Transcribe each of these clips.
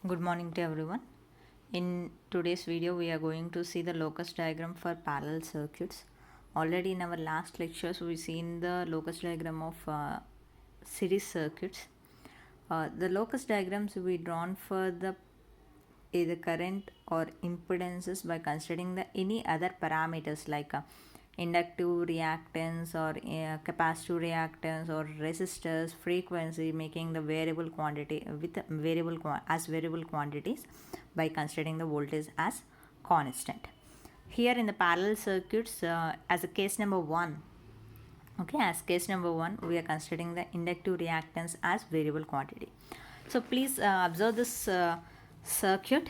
Good morning to everyone. In today's video, we are going to see the locus diagram for parallel circuits. Already in our last lectures, we've seen the locus diagram of series circuits. The locus diagrams we drawn for the either current or impedances by considering the any other parameters like inductive reactance or capacitive reactance or resistors frequency, making the variable quantity with variable quantities by considering the voltage as constant. Here in the parallel circuits, as a case number 1, okay, as case number 1 we are considering the inductive reactance as variable quantity. So please observe this circuit.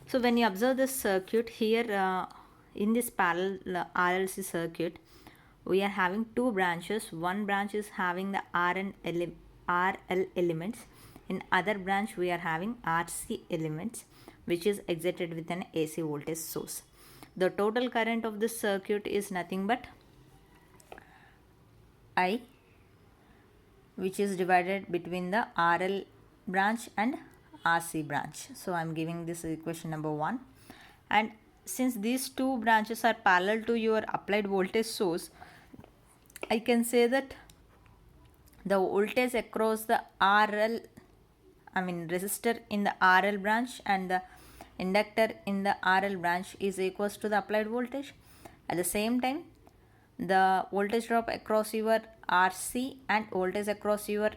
So when you observe this circuit here, in this parallel RLC circuit, we are having two branches. One branch is having the RL elements. In other branch we are having RC elements, which is excited with an AC voltage source. The total current of this circuit is nothing but I, which is divided between the RL branch and RC branch. So I am giving this equation number 1, and since these two branches are parallel to your applied voltage source, I can say that the voltage across the resistor in the RL branch and the inductor in the RL branch is equals to the applied voltage. At the same time, the voltage drop across your RC and voltage across your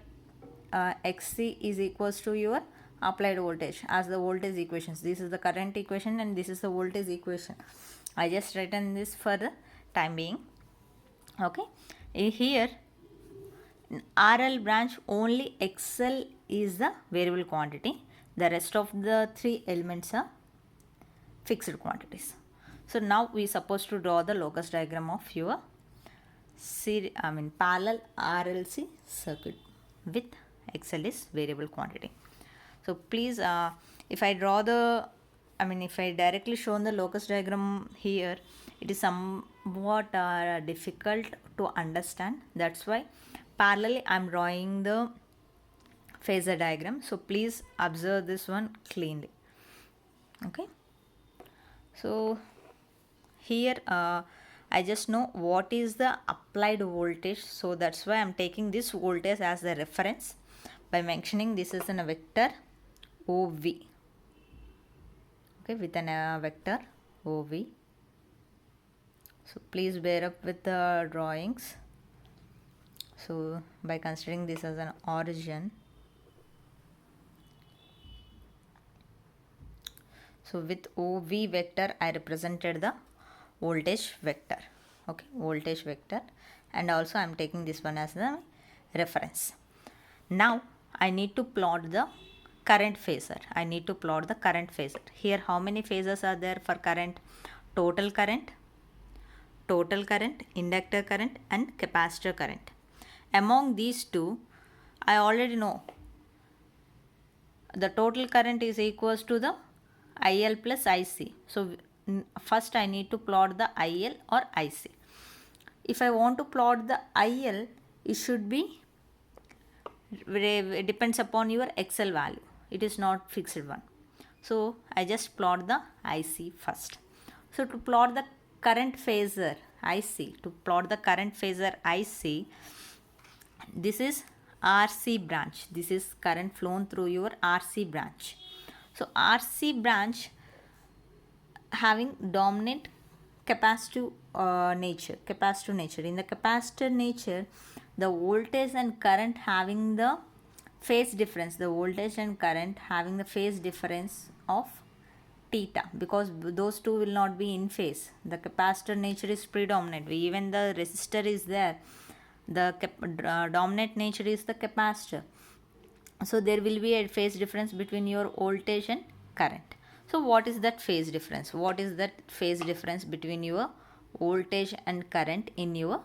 XC is equals to your applied voltage as the voltage equations. This is the current equation and this is the voltage equation. I just written this for the time being. Okay, here in RL branch only XL is the variable quantity. The rest of the three elements are fixed quantities. So now we supposed to draw the locus diagram of your parallel RLC circuit with XL is variable quantity. So please, if I draw the, if I directly show the locus diagram here, it is somewhat difficult to understand. That's why parallelly I am drawing the phasor diagram. So please observe this one cleanly. Okay. So here I just know what is the applied voltage. So that's why I am taking this voltage as the reference by mentioning this is in a vector OV. Okay, with a vector OV. So please bear up with the drawings. So by considering this as an origin, so with OV vector I represented the voltage vector. Okay, voltage vector, and also I am taking this one as the reference. Now I need to plot the current phasor. I need to plot the current phasor. Here how many phases are there for current? Total current, inductor current and capacitor current. Among these two, I already know the total current is equals to the IL plus IC. So first I need to plot the IL or IC. If I want to plot the IL, it should be depends upon your XL value. It is not fixed one. So I just plot the IC first. So to plot the current phasor IC, this is RC branch. This is current flown through your RC branch. So RC branch having dominant capacitive nature. In the capacitor nature, the voltage and current having the phase difference. The voltage and current having the phase difference of theta, because those two will not be in phase. The capacitor nature is predominant. Even the resistor is there. The dominant nature is the capacitor. So there will be a phase difference between your voltage and current. So what is that phase difference? What is that phase difference between your voltage and current in your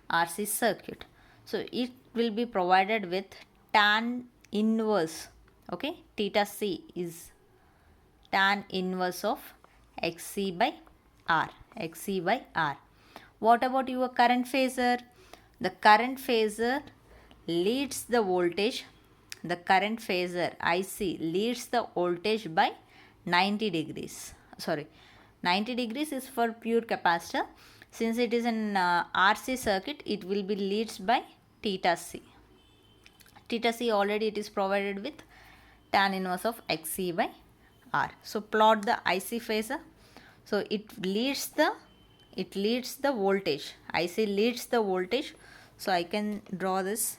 RC circuit? So it will be provided with tan inverse. Okay, theta C is tan inverse of XC by R. What about your current phasor? The current phasor leads the voltage. the current phasor IC leads the voltage by 90 degrees. Sorry, 90 degrees is for pure capacitor. Since it is an RC circuit, it will be leads by theta C. Theta C already it is provided with tan inverse of XC by R. So plot the IC phasor. So it leads the voltage. IC leads the voltage. So I can draw this.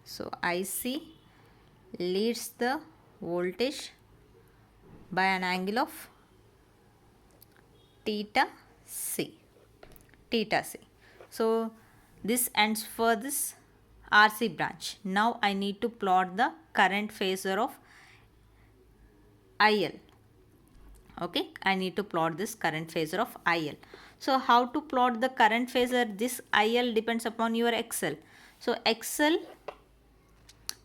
So IC leads the voltage by an angle of theta C. So this ends for this RC branch. Now I need to plot the current phasor of IL. Okay, I need to plot this current phasor of IL. So how to plot the current phasor? This IL depends upon your XL. So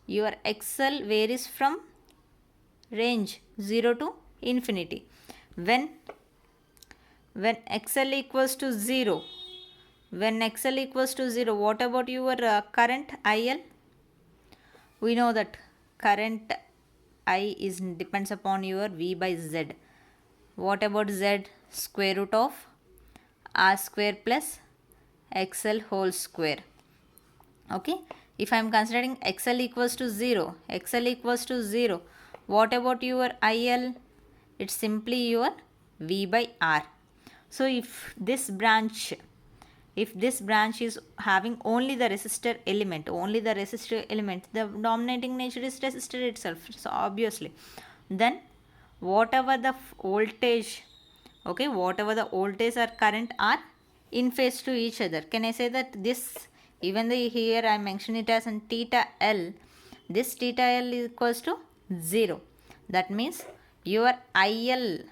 your XL varies from range 0 to infinity. When XL equals to 0, what about your current IL? We know that current I is depends upon your V by Z. What about Z? Square root of R square plus XL whole square. Okay, if I am considering XL equals to 0, what about your IL? It's simply your V by R. So if this branch is having only the resistor element, the dominating nature is resistor itself. So obviously, then whatever the voltage or current are in phase to each other. Can I say that this, even though here I mention it as an theta L, this theta L is equals to 0. That means your IL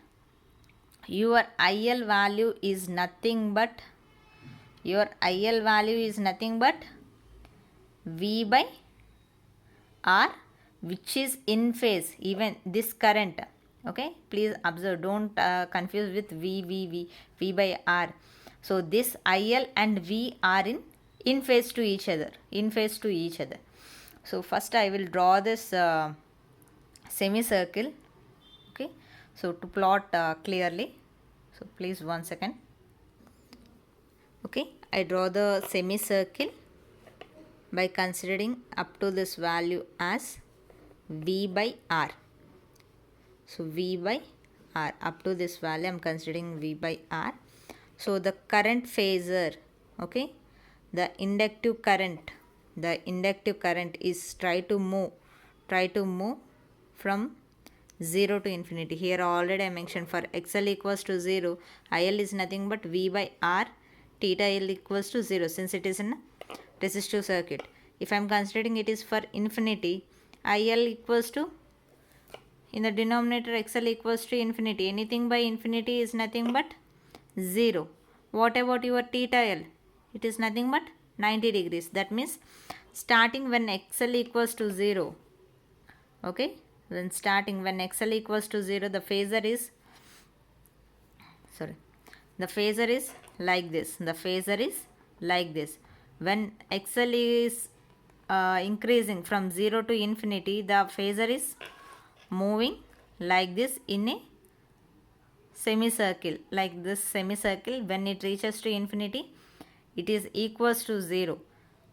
value is nothing but V by R, which is in phase. Even this current, okay, please observe, don't confuse with V by R. So this IL and V are in phase to each other. So first I will draw this semicircle. Okay, so to plot clearly, so please 1 second. Okay, I draw the semicircle by considering up to this value as V by R. So V by R, up to this value I am considering V by R. So the current phasor, okay, the inductive current is try to move from 0 to infinity. Here already I mentioned for XL equals to 0, IL is nothing but V by R, theta L equals to 0, since it is in a resistive circuit. If I am considering it is for infinity, IL equals to, in the denominator XL equals to infinity, anything by infinity is nothing but 0. What about your theta L? It is nothing but 90 degrees. That means starting when XL equals to 0, okay, when XL equals to 0, the phasor is like this. When XL is increasing from 0 to infinity, the phasor is moving like this in a semicircle, when it reaches to infinity, it is equals to 0.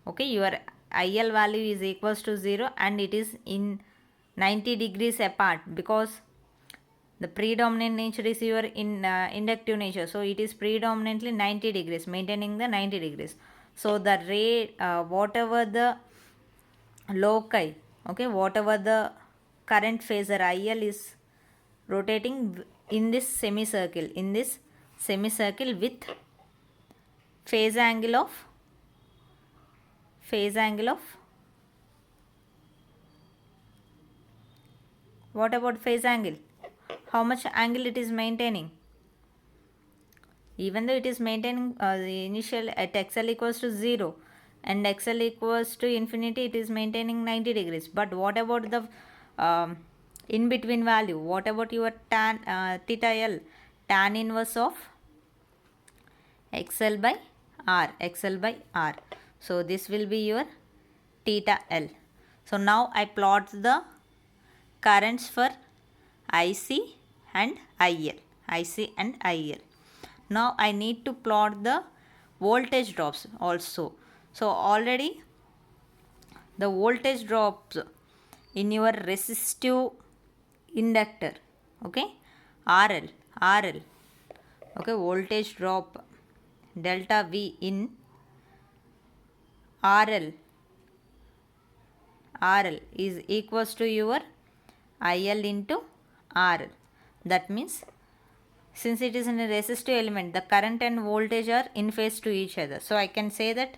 Okay, your IL value is equals to 0 and it is in 90 degrees apart, because the predominant nature is your inductive nature. So it is predominantly 90 degrees, maintaining the 90 degrees. So the ray, whatever the loci, okay, whatever the current phasor IL is rotating in this semicircle, with phase angle of what about phase angle? How much angle it is maintaining? Even though it is maintaining the initial at XL equals to 0 and XL equals to infinity, it is maintaining 90 degrees. But what about the in between value? What about your theta L, tan inverse of XL by R? So this will be your theta L. So now I plot the currents for IC and IL. IC and IL. Now I need to plot the voltage drops also. So already the voltage drops in your resistive inductor, okay, RL, okay, voltage drop delta V in RL is equals to your IL into RL. That means since it is in a resistive element, the current and voltage are in phase to each other. So I can say that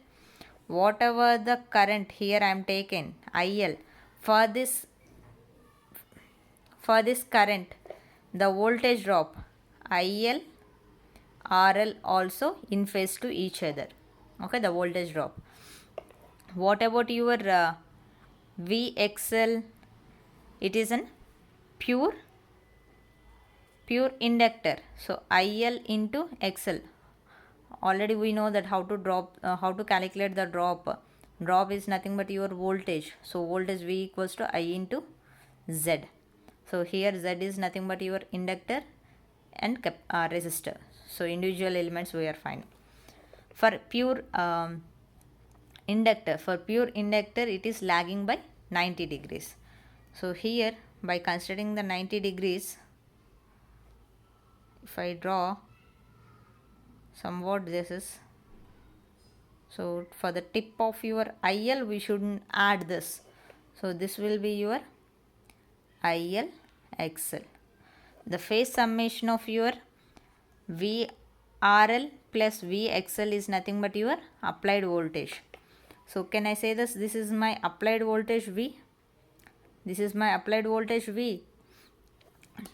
whatever the current here I am taking IL, for this current, the voltage drop IL RL also in phase to each other. Okay, the voltage drop. What about your VXL? It is an pure inductor. So IL into XL. Already we know that how to calculate the drop. Drop is nothing but your voltage. So voltage V equals to I into Z. So here Z is nothing but your inductor and resistor. So individual elements we are finding. For pure inductor, it is lagging by 90 degrees. So here by considering the 90 degrees, if I draw somewhat this is, so for the tip of your IL we shouldn't add this. So this will be your IL XL. The phase summation of your VRL plus VXL is nothing but your applied voltage. So can I say this? This is my applied voltage V. This is my applied voltage V.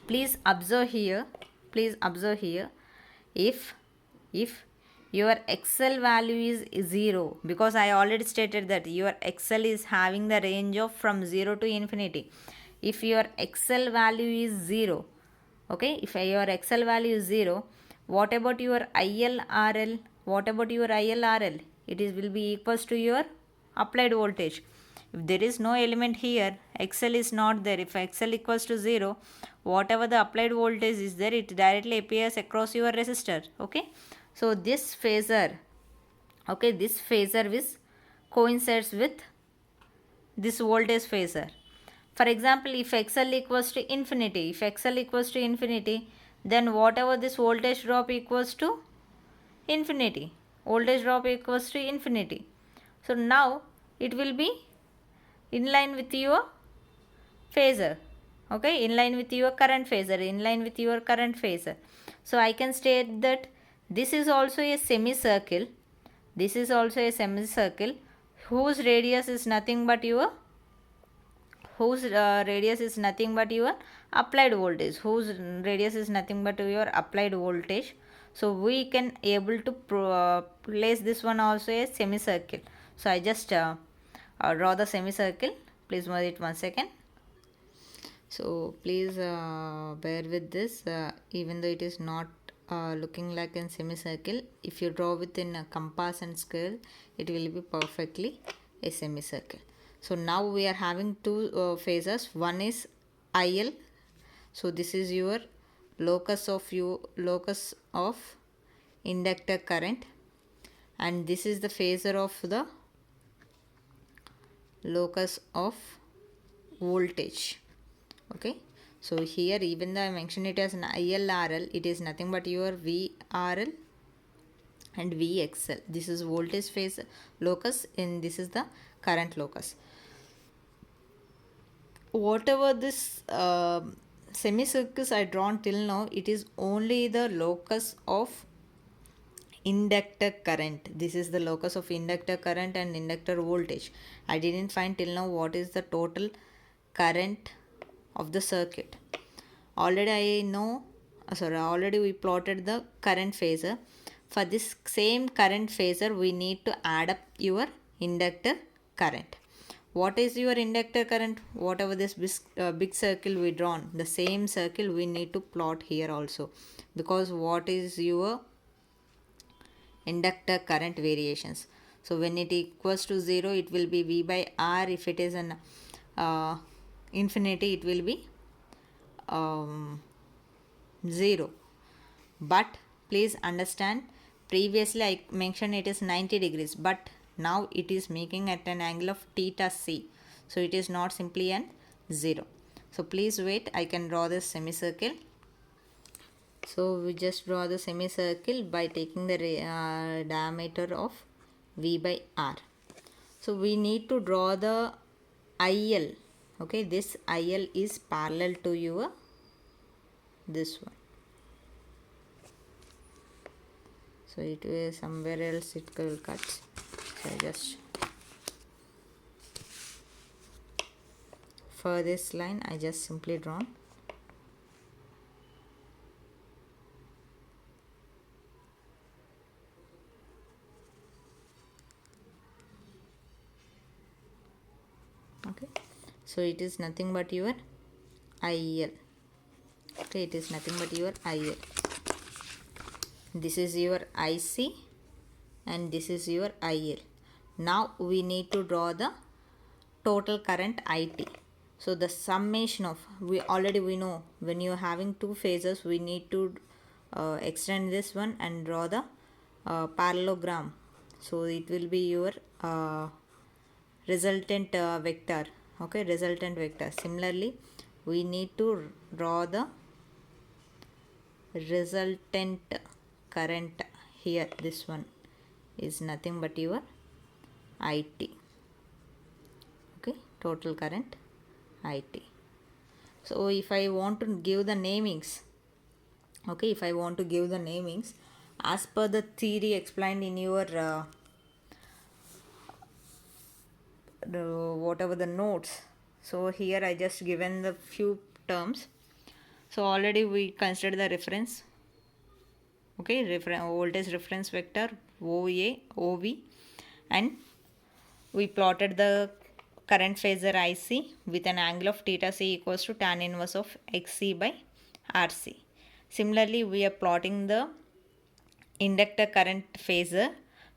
Please observe here. If your XL value is 0, because I already stated that your XL is having the range of from 0 to infinity. If your XL value is 0, okay, if your XL value is 0, what about your ILRL? It will be equals to your applied voltage. If there is no element here, XL is not there. If XL equals to 0, whatever the applied voltage is there, it directly appears across your resistor. Okay, so this phasor, coincides with this voltage phasor. For example, if XL equals to infinity, then whatever this voltage drop equals to infinity. So now it will be in line with your phasor. Okay, in line with your current phasor. So I can state that this is also a semicircle. Whose radius is nothing but your applied voltage. So we can able to place this one also a semicircle. So I just draw the semicircle. Please move it 1 second. So please bear with this, even though it is not looking like a semicircle. If you draw within a compass and scale, it will be perfectly a semicircle. So now we are having two phasors. One is IL. So this is your locus of inductor current, and this is the phasor of the locus of voltage. Okay, so here even though I mentioned it as an ILRL, it is nothing but your VRL and VXL. This is voltage phase locus and this is the current locus. Whatever this semicircles I drawn till now, it is only the locus of inductor current. This is the locus of inductor current and inductor voltage. I didn't find till now what is the total current of the circuit. Already we plotted the current phasor. For this same current phasor, we need to add up your inductor current. What is your inductor current? Whatever this big circle we drawn, the same circle we need to plot here also, because what is your inductor current variations. So when it equals to 0, it will be V by R. If it is an infinity, it will be 0. But please understand, previously I mentioned it is 90 degrees, but now it is making at an angle of theta c. So it is not simply an 0. So please wait, I can draw this semicircle. So we just draw the semicircle by taking the diameter of V by R. So we need to draw the IL. Okay, this IL is parallel to your this one. So it will somewhere else it will cut. So just for this line I just simply drawn. Okay, so it is nothing but your IL. Okay, it is nothing but your IL. This is your IC and this is your IL. Now we need to draw the total current IT. So the summation of, we know when you are having two phases, we need to extend this one and draw the parallelogram. So it will be your resultant vector. Okay, resultant vector. Similarly, we need to draw the resultant current here. This one is nothing but your IT. Okay, total current IT. So if I want to give the namings, okay, if I want to give the namings as per the theory explained in your whatever the notes. So here I just given the few terms. So already we considered the reference. Okay, voltage reference vector OA, OV, and we plotted the current phasor IC with an angle of theta c equals to tan inverse of XC by RC. Similarly, we are plotting the inductor current phasor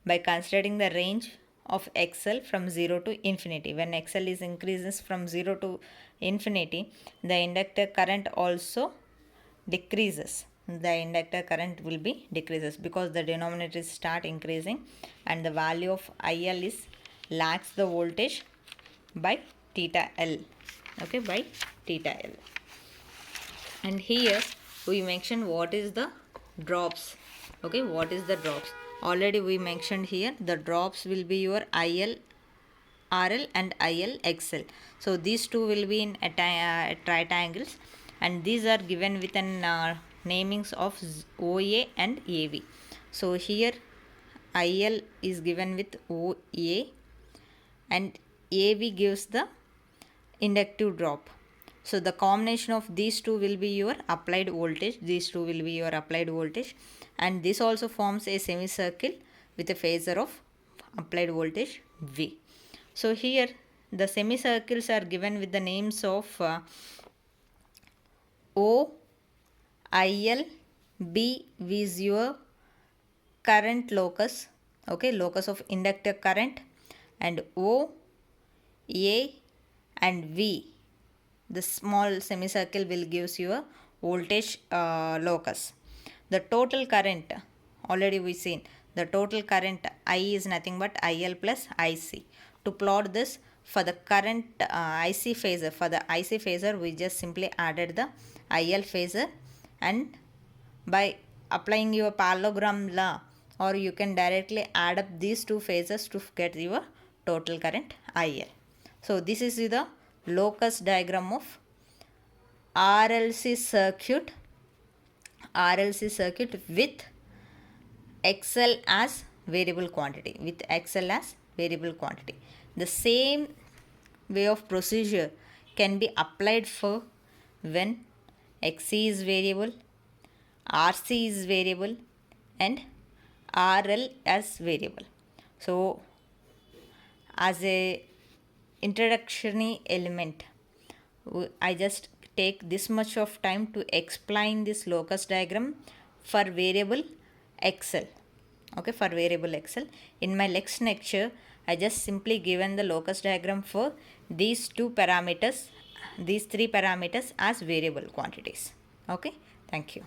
by considering the range of XL from 0 to infinity. When XL is increases from 0 to infinity, the inductor current also decreases. The inductor current will be decreases because the denominator start increasing and the value of IL is lags the voltage by theta L. Okay, by theta L. And here we mentioned what is the drops. Okay, what is the drops? Already we mentioned here the drops will be your IL RL and IL XL. So these two will be in right angles, and these are given with an namings of OA and AV. So here IL is given with OA and AV gives the inductive drop. So the combination of these two will be your applied voltage. These two will be your applied voltage, and this also forms a semicircle with a phasor of applied voltage V. So here the semicircles are given with the names of O, IL, B is your current locus, okay, locus of inductor current, and O, A and V, the small semicircle will gives you a voltage locus. The total current, already we seen, the total current I is nothing but IL plus IC. To plot this for the current IC phasor, for the IC phasor we just simply added the IL phasor, and by applying your parallelogram law, or you can directly add up these two phasors to get your total current IL. So this is the locus diagram of RLC circuit with XL as variable quantity, The same way of procedure can be applied for when XC is variable, RC is variable, and RL as variable. So as a introductory element, I just take this much of time to explain this locus diagram for variable XL. okay, for variable Excel. In my next lecture, I just simply given the locus diagram for these two parameters, these three parameters as variable quantities. Okay, thank you.